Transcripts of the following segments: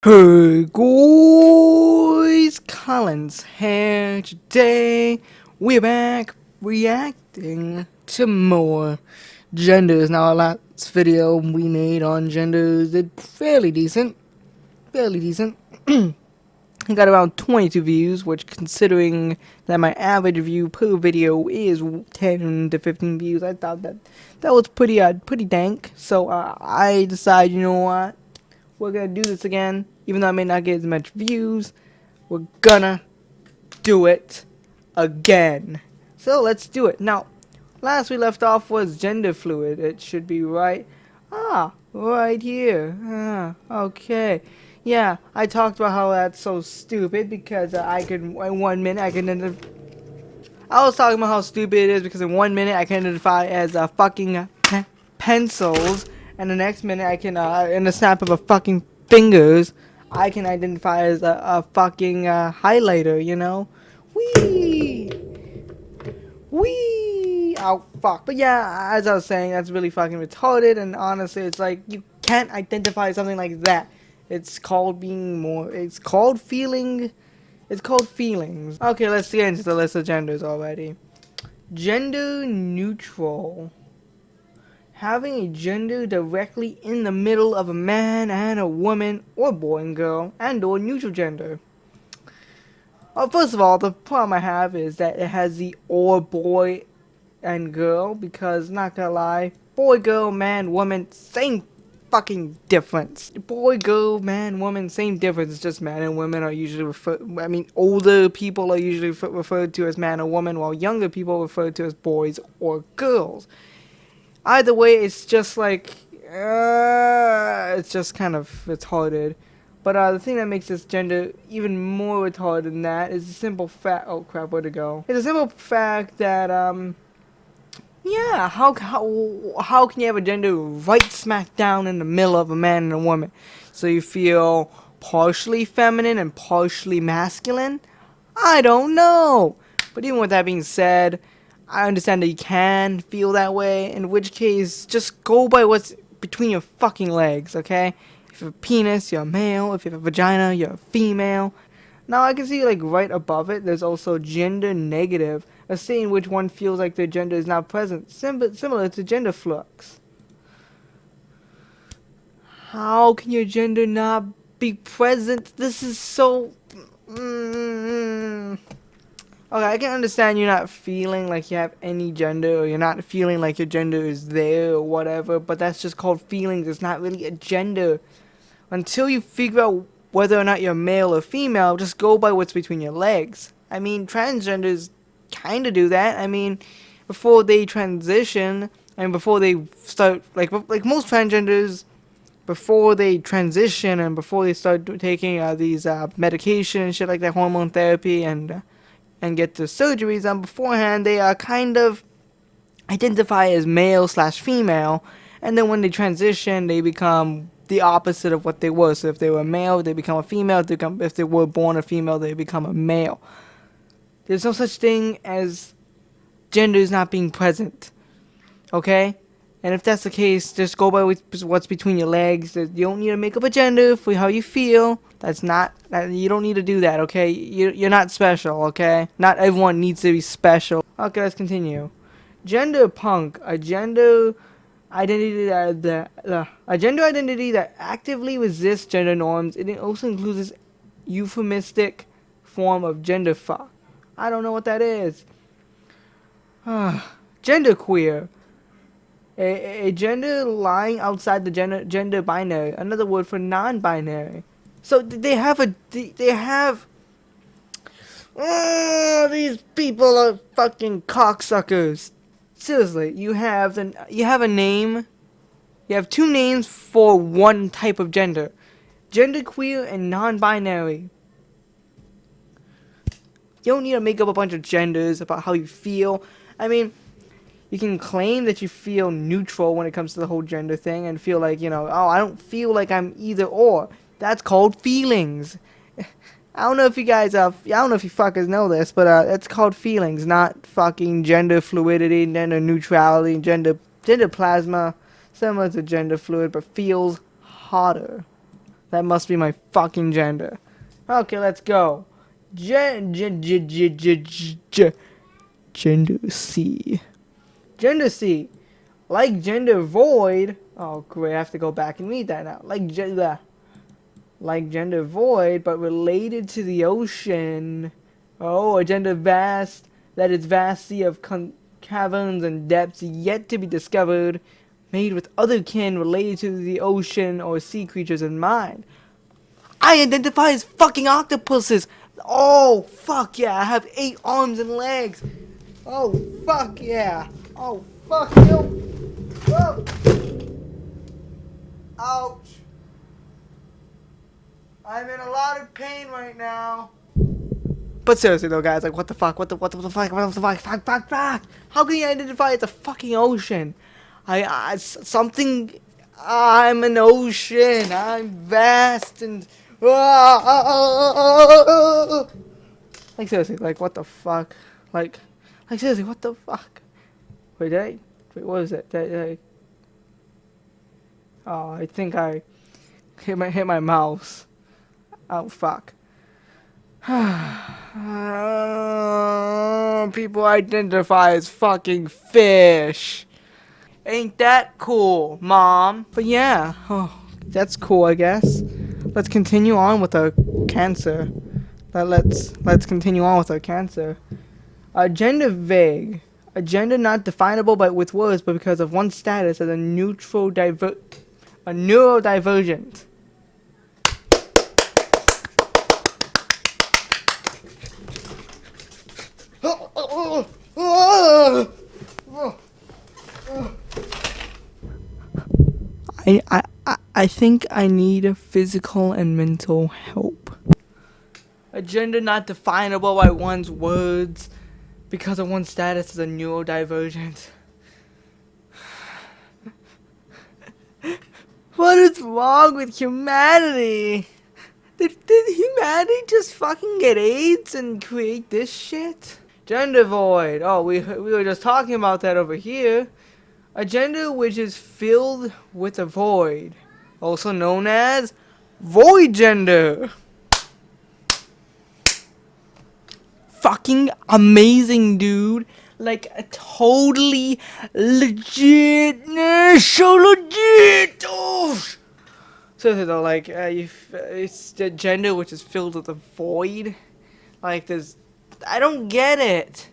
Hey guys, Callence here. Today we're back reacting to more genders. Now, our last video we made on genders did fairly decent. Fairly decent. I got around 22 views, which, considering that my average view per video is 10 to 15 views, I thought that was pretty dank. So I decided, you know what? We're gonna do this again, even though I may not get as much views. We're gonna do it again. So let's do it. Now, last we left off was gender fluid. It should be right. Right here. Okay. Yeah, I talked about how that's so stupid because I could, in 1 minute, I was talking about how stupid it is because in 1 minute I can identify as fucking pencils, and the next minute I can, in the snap of a fucking fingers, I can identify as a fucking highlighter, you know? Wee! Wee! Oh, fuck. But yeah, as I was saying, that's really fucking retarded, and honestly, it's like, you can't identify something like that. It's called it's called feelings. Okay, let's get into the list of genders already. Gender neutral. Having a gender directly in the middle of a man and a woman, or boy and girl, and or neutral gender. First of all, the problem I have is that it has the or boy and girl, because, not gonna lie, boy, girl, man, woman, same fucking difference. Boy, girl, man, woman, same difference. It's just man and women are usually older people are usually referred to as man or woman, while younger people are referred to as boys or girls. Either way, it's just like, it's just kind of retarded. But the thing that makes this gender even more retarded than that is the simple fact, oh crap, where'd it go? It's a simple fact that, yeah, how can you have a gender right smack down in the middle of a man and a woman? So you feel partially feminine and partially masculine? I don't know. But even with that being said, I understand that you can feel that way, in which case, just go by what's between your fucking legs, okay? If you have a penis, you're a male. If you have a vagina, you're a female. Now, I can see, like, right above it, there's also gender negative, a state in which one feels like their gender is not present, similar to gender flux. How can your gender not be present? This is so... Okay, I can understand you're not feeling like you have any gender, or you're not feeling like your gender is there or whatever, but that's just called feelings. It's not really a gender. Until you figure out whether or not you're male or female, just go by what's between your legs. I mean, transgenders kind of do that. I mean, before they transition, and before they start, like most transgenders, before they transition and before they start taking these medication and shit like that, hormone therapy, and get the surgeries, beforehand they kind of identify as male/female, and then when they transition, they become the opposite of what they were. So if they were male, they become a female. If they were born a female, they become a male. There's no such thing as genders not being present, okay? And if that's the case, just go by what's between your legs. You don't need to make up a gender for how you feel. You don't need to do that, okay? You're not special, okay? Not everyone needs to be special. Okay, let's continue. Gender punk, a gender identity that actively resists gender norms. It also includes this euphemistic form of gender fuck. I don't know what that is. Genderqueer. A gender lying outside the gender binary. Another word for non-binary. So they have these people are fucking cocksuckers. Seriously, you have a name. You have two names for one type of gender. Genderqueer and non-binary. You don't need to make up a bunch of genders about how you feel. I mean, you can claim that you feel neutral when it comes to the whole gender thing and feel like, you know, oh, I don't feel like I'm either or. That's called feelings. I don't know if you guys, I don't know if you fuckers know this, but it's called feelings, not fucking gender fluidity, gender neutrality, gender plasma, similar to gender fluid, but feels hotter. That must be my fucking gender. Okay, let's go. Gender C. Gender C. Like gender void. Oh, great. I have to go back and read that now. Like gender void, but related to the ocean. Oh, a gender vast. That is vast sea of caverns and depths yet to be discovered. Made with other kin related to the ocean or sea creatures in mind. I identify as fucking octopuses. Oh, fuck yeah. I have 8 arms and legs. Oh, fuck yeah. Oh, fuck you. Oh. Ouch. I'm in a lot of pain right now. But seriously though, guys, like, what the fuck? What the fuck? How can you identify as a fucking ocean? I'm an ocean. I'm vast and... Like, seriously, like, what the fuck? Like, seriously, what the fuck? Wait, what was it? Oh, I think I hit my mouse. Oh, fuck. People identify as fucking fish. Ain't that cool, Mom? But yeah, that's cool, I guess. Let's continue on with our cancer. Let's continue on with our cancer. Gender vague. A gender not definable with words, but because of one's status as a neurodivergent. I think I need physical and mental help. A gender not definable by one's words because of one's status as a neurodivergent. What is wrong with humanity? Did humanity just fucking get AIDS and create this shit? Gender void. Oh, we were just talking about that over here. A gender which is filled with a void, also known as void gender. Fucking amazing, dude. Like, a totally legit. So legit. Oh. So though, like, it's the gender which is filled with a void. Like, I don't get it.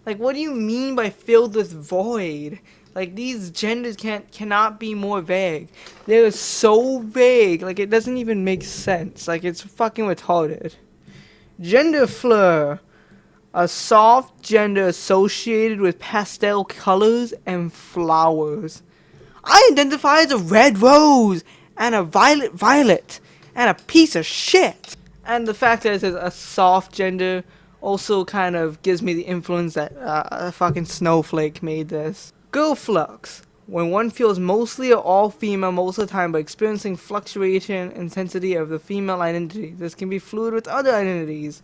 Like, what do you mean by filled with void? Like, these genders cannot be more vague. They're so vague. Like, it doesn't even make sense. Like, it's fucking retarded. Gender fleur. A soft gender associated with pastel colors and flowers. I identify as a red rose and a violet and a piece of shit. And the fact that it says a soft gender also kind of gives me the influence that a fucking snowflake made this. Girl flux. When one feels mostly or all female most of the time by experiencing fluctuation intensity of the female identity. This can be fluid with other identities.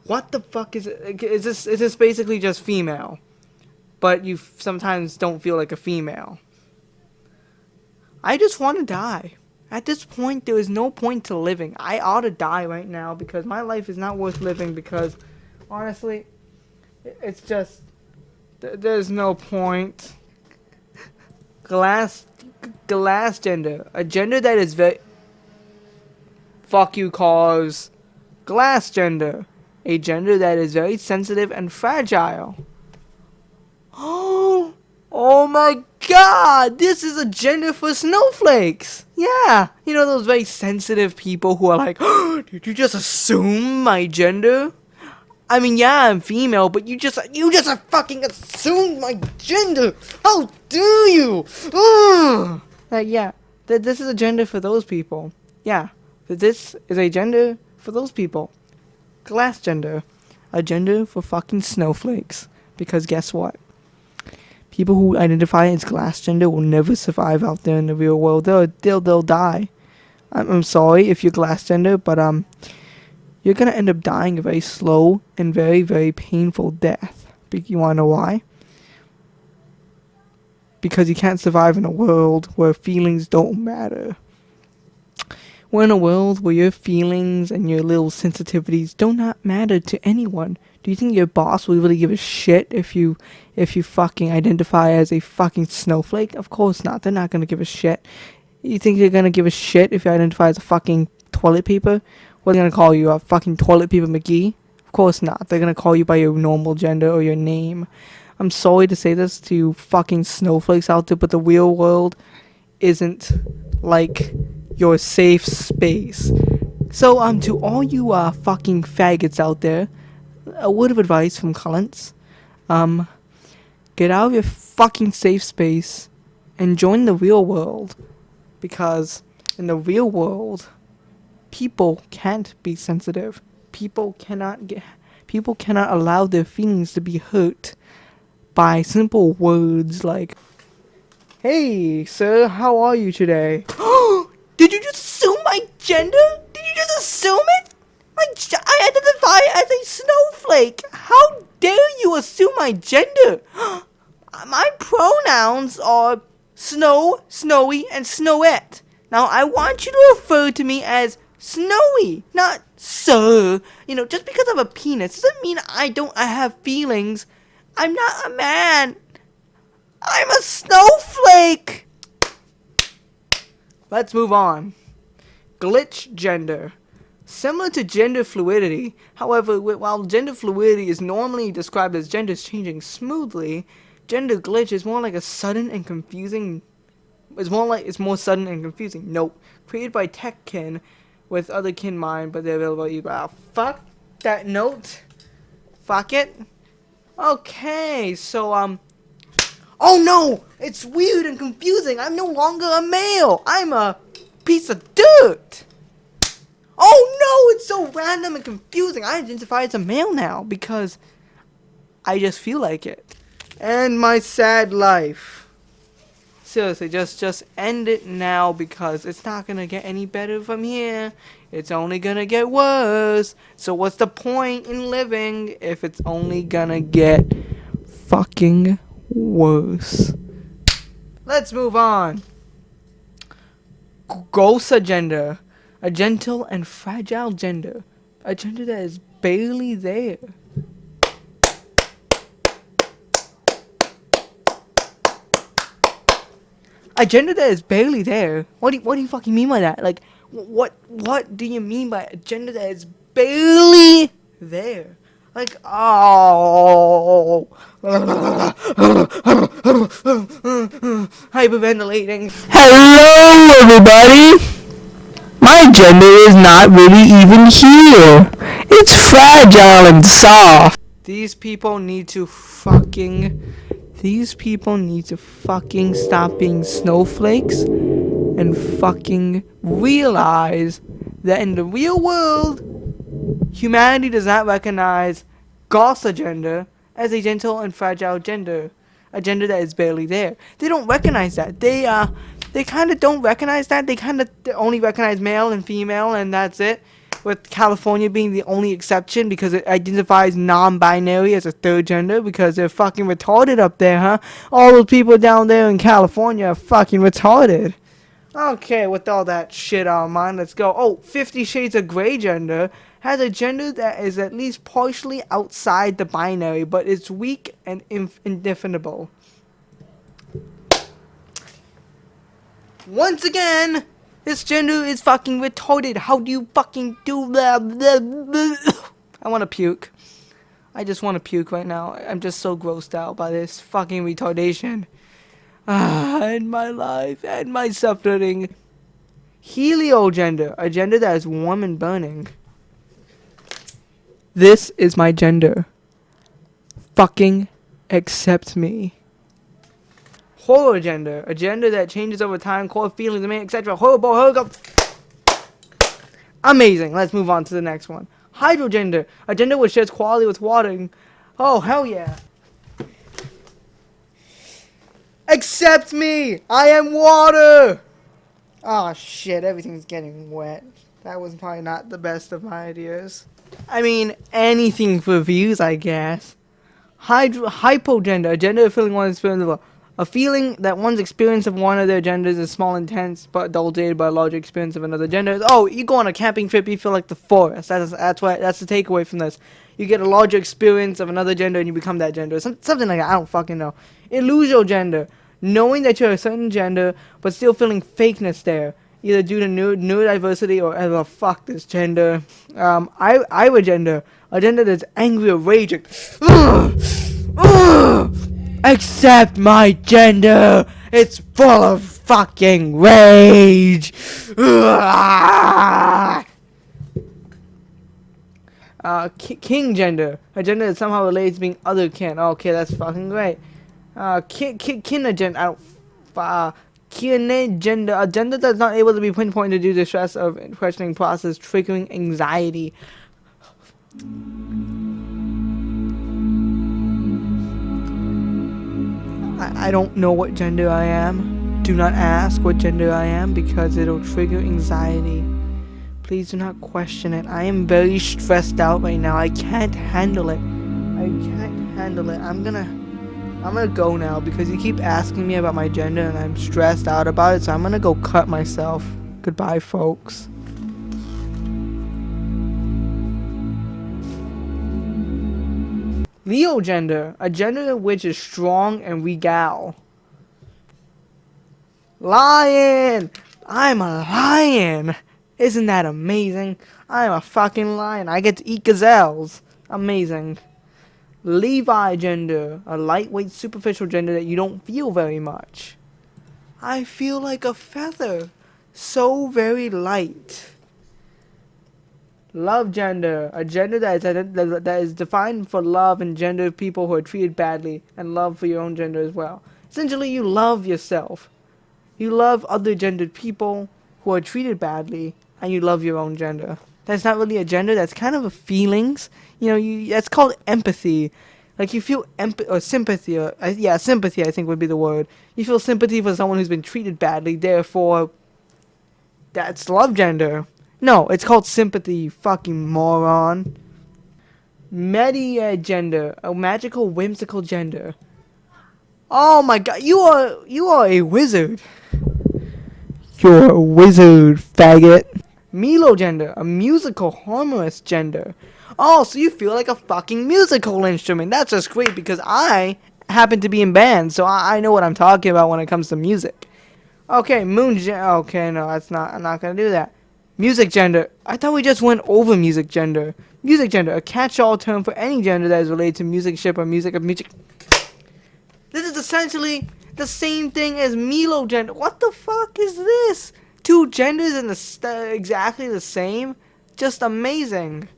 What the fuck is it? Is this basically just female? But you sometimes don't feel like a female. I just want to die. At this point, there is no point to living. I ought to die right now because my life is not worth living because, honestly, it's just, there's no point. Glass gender. A gender that is very... Fuck you, cause. Glass gender. A gender that is very sensitive and fragile. Oh my god! This is a gender for snowflakes! Yeah! You know those very sensitive people who are like, oh, did you just assume my gender? I mean, yeah, I'm female, but you just fucking assumed my gender! How dare you! Like, yeah, this is a gender for those people. Yeah, this is a gender for those people. Glass gender. A gender for fucking snowflakes. Because guess what? People who identify as glass gender will never survive out there in the real world. They'll die. I'm sorry if you're glass gender, but you're gonna end up dying a very slow and very, very painful death. You wanna know why? Because you can't survive in a world where feelings don't matter. We're in a world where your feelings and your little sensitivities do not matter to anyone. Do you think your boss will really give a shit if you fucking identify as a fucking snowflake? Of course not. They're not gonna give a shit. You think they're gonna give a shit if you identify as a fucking toilet paper? What are they gonna call you, a fucking toilet paper McGee? Of course not. They're gonna call you by your normal gender or your name. I'm sorry to say this to you fucking snowflakes out there, but the real world isn't like your safe space. So to all you fucking faggots out there, a word of advice from Callence. Get out of your fucking safe space and join the real world, because in the real world, people can't be sensitive. People cannot allow their feelings to be hurt by simple words like, "Hey, sir, how are you today?" Did you just assume my gender? Did you just assume it? I identify as a snowflake. How dare you assume my gender? My pronouns are snow, snowy, and snowette. Now, I want you to refer to me as Snowy, not sir. You know, just because I have a penis doesn't mean I have feelings. I'm not a man. I'm a snowflake. Let's move on. Glitch gender. Similar to gender fluidity, however, while gender fluidity is normally described as genders changing smoothly, gender glitch is more like a sudden and confusing. It's more sudden and confusing. Nope. Created by tech kin with other kin mind, but they're available to you. Fuck that note. Fuck it. Okay, so oh no! It's weird and confusing. I'm no longer a male. I'm a piece of dirt. Oh no! It's so random and confusing. I identify as a male now because I just feel like it. And my sad life. Seriously, just end it now, because it's not gonna get any better from here. It's only gonna get worse. So what's the point in living if it's only gonna get fucking worse? Let's move on. Gosa gender. A gentle and fragile gender. A gender that is barely there. A gender that is barely there. What do you fucking mean by that? Like, what do you mean by a gender that is barely there? Like, oh, hyperventilating. Hello, everybody. My gender is not really even here. It's fragile and soft. These people need to fucking stop being snowflakes and fucking realize that in the real world, humanity does not recognize Gosa gender as a gentle and fragile gender. A gender that is barely there. They don't recognize that. They kind of don't recognize that. They kind of only recognize male and female, and that's it. With California being the only exception because it identifies non-binary as a third gender, because they're fucking retarded up there, huh? All those people down there in California are fucking retarded. Okay, with all that shit on mind, let's go. Oh, 50 Shades of Grey gender has a gender that is at least partially outside the binary, but it's weak and indefinable. Once again, this gender is fucking retarded. How do you fucking do that? I want to puke. I just want to puke right now. I'm just so grossed out by this fucking retardation. And my life, and my suffering. Heliogender, a gender that is warm and burning. This is my gender. Fucking accept me. Horror gender, a gender that changes over time, core feelings, etc. Horrible. Amazing. Let's move on to the next one. Hydrogender, a gender which shares quality with water. Oh, hell yeah. Accept me! I am water! Oh shit, everything's getting wet. That was probably not the best of my ideas. I mean, anything for views, I guess. Hypogender, a gender feeling one's feelings of A feeling that one's experience of one of their genders is small, intense, but adulterated by a larger experience of another gender. Oh, you go on a camping trip, you feel like the forest. That's the takeaway from this. You get a larger experience of another gender and you become that gender. Something like that. I don't fucking know. Illusional gender. Knowing that you're a certain gender, but still feeling fakeness there. Either due to neurodiversity or ever fuck this gender. I would gender. A gender that's angry or raging. Accept my gender. It's full of fucking rage. King gender. A gender that somehow relates to being other kin. Okay, that's fucking great. Kin agenda. I don't. Kin gender. A gender that's not able to be pinpointed due to stress of questioning process, triggering anxiety. I don't know what gender I am. Do not ask what gender I am because it'll trigger anxiety. Please do not question it. I am very stressed out right now. I can't handle it. I'm gonna go now because you keep asking me about my gender and I'm stressed out about it, so I'm gonna go cut myself. Goodbye, folks. Leo gender, a gender which is strong and regal. Lion! I'm a lion! Isn't that amazing? I'm a fucking lion. I get to eat gazelles. Amazing. Levi gender, a lightweight superficial gender that you don't feel very much. I feel like a feather. So very light. Love gender, a gender that is defined for love and gender of people who are treated badly, and love for your own gender as well. Essentially, you love yourself. You love other gendered people who are treated badly, and you love your own gender. That's not really a gender, that's kind of a feelings. You know, that's called empathy. Like, you feel sympathy, sympathy I think would be the word. You feel sympathy for someone who's been treated badly, therefore, that's love gender. No, it's called sympathy, you fucking moron. Media gender, a magical, whimsical gender. Oh my god, you are a wizard. You're a wizard, faggot. Melo gender, a musical, harmless gender. Oh, so you feel like a fucking musical instrument. That's just great because I happen to be in band, so I know what I'm talking about when it comes to music. Okay, okay, no, I'm not gonna do that. Music gender. I thought we just went over music gender. Music gender, a catch-all term for any gender that is related to musicianship or music of music. This is essentially the same thing as Melo gender. What the fuck is this? Two genders in exactly the same? Just amazing.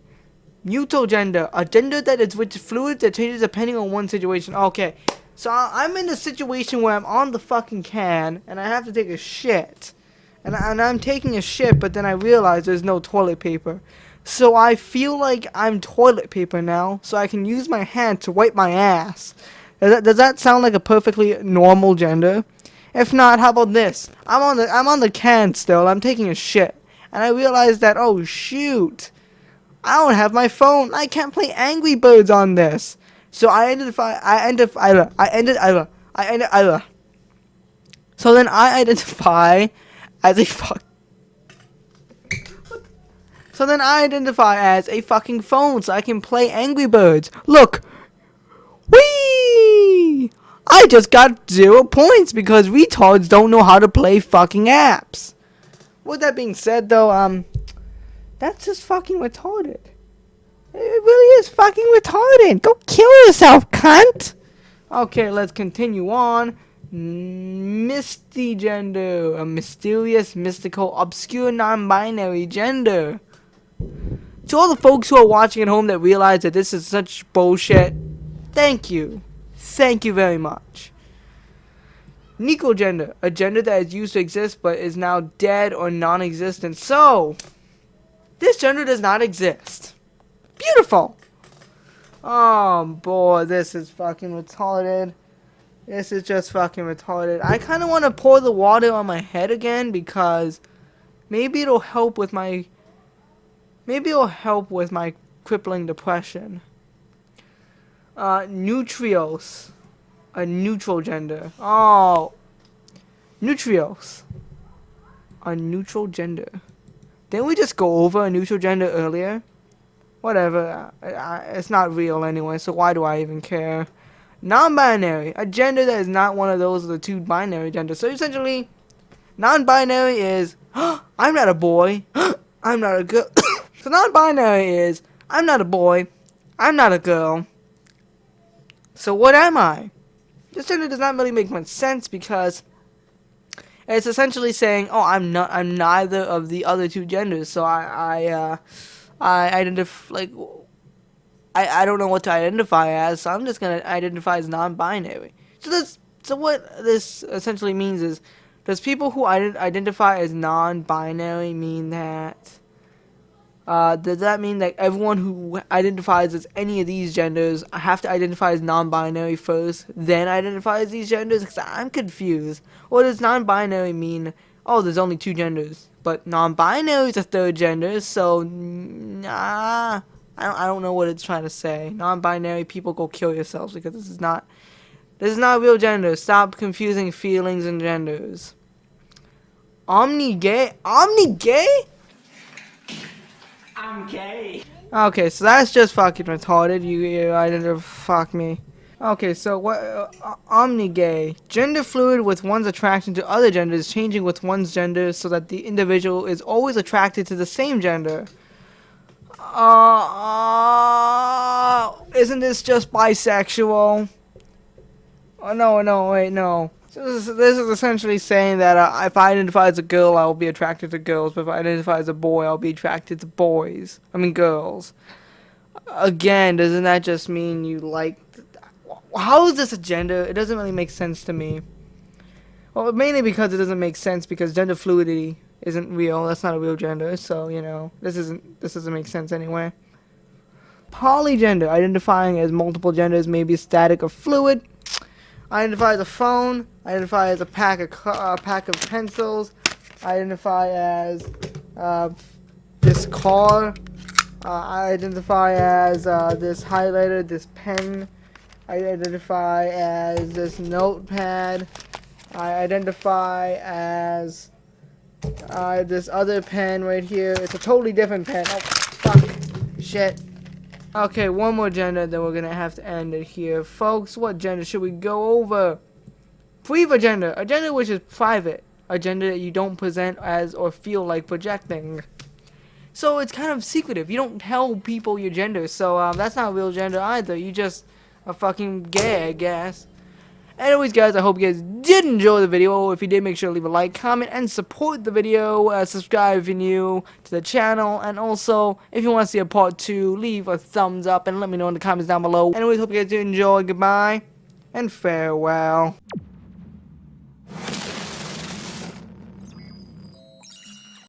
Muto gender, a gender that is which fluid that changes depending on one situation. Okay, so I'm in a situation where I'm on the fucking can and I have to take a shit. And I'm taking a shit, but then I realize there's no toilet paper. So I feel like I'm toilet paper now, so I can use my hand to wipe my ass. Does that sound like a perfectly normal gender? If not, how about this? I'm on the can still. I'm taking a shit, and I realize that, oh shoot, I don't have my phone. I can't play Angry Birds on this. So So then I identify as a So then I identify as a fucking phone so I can play Angry Birds. Look. Whee! I just got 0 points because retards don't know how to play fucking apps. With that being said though, that's just fucking retarded. It really is fucking retarded. Go kill yourself, cunt. Okay, let's continue on. Misty gender, a mysterious, mystical, obscure, non-binary gender. To all the folks who are watching at home that realize that this is such bullshit, thank you. Thank you very much. Nico gender, a gender that is used to exist but is now dead or non-existent. So, this gender does not exist. Beautiful. Oh boy, this is fucking retarded. This is just fucking retarded. I kind of want to pour the water on my head again because maybe it'll help with my crippling depression. Nutrios. A neutral gender. Oh, neutrios. A neutral gender. Didn't we just go over a neutral gender earlier? Whatever. It's not real anyway, so why do I even care? Non-binary. A gender that is not one of those of the two binary genders. So essentially, non-binary is, I'm not a boy. I'm not a girl. So non-binary is, I'm not a boy. I'm not a girl. So what am I? This gender does not really make much sense because it's essentially saying, oh, I'm neither of the other two genders. So I identify, like, I don't know what to identify as, so I'm just gonna identify as non-binary. So what this essentially means is, does people who identify as non-binary mean that? Does that mean that everyone who identifies as any of these genders have to identify as non-binary first, then identify as these genders? Because I'm confused. Or does non-binary mean, oh, there's only two genders, but non-binary is a third gender, so nah, I don't know what it's trying to say. Non-binary people, go kill yourselves, because this is not real gender. Stop confusing feelings and genders. Omni-gay? Omni-gay? I'm gay. Okay, so that's just fucking retarded. You I didn't fuck me. Okay, so what? Omni-gay. Gender fluid with one's attraction to other genders, changing with one's gender so that the individual is always attracted to the same gender. Isn't this just bisexual? Oh, no, wait, no. So this is essentially saying that if I identify as a girl, I will be attracted to girls, but if I identify as a boy, I'll be attracted to boys. I mean, girls. Again, doesn't that just mean you like... How is this a gender? It doesn't really make sense to me. Well, mainly because it doesn't make sense, because gender fluidity isn't real. That's not a real gender, so, you know, this doesn't make sense anyway. Polygender, identifying as multiple genders, may be static or fluid. Identify as a phone. Identify as a pack of pencils. Identify as this car. I identify as this highlighter, this pen. I identify as this notepad. I identify as this other pen right here. It's a totally different pen. Oh, fuck. Shit. Okay, one more gender, then we're gonna have to end it here. Folks, what gender should we go over? Priva gender. A gender which is private. A gender that you don't present as or feel like projecting. So it's kind of secretive. You don't tell people your gender, so that's not a real gender either. You just are fucking gay, I guess. Anyways, guys, I hope you guys did enjoy the video. If you did, make sure to leave a like, comment, and support the video. Subscribe if you're new to the channel. And also, if you want to see a part 2, leave a thumbs up and let me know in the comments down below. Anyways, hope you guys did enjoy. Goodbye and farewell.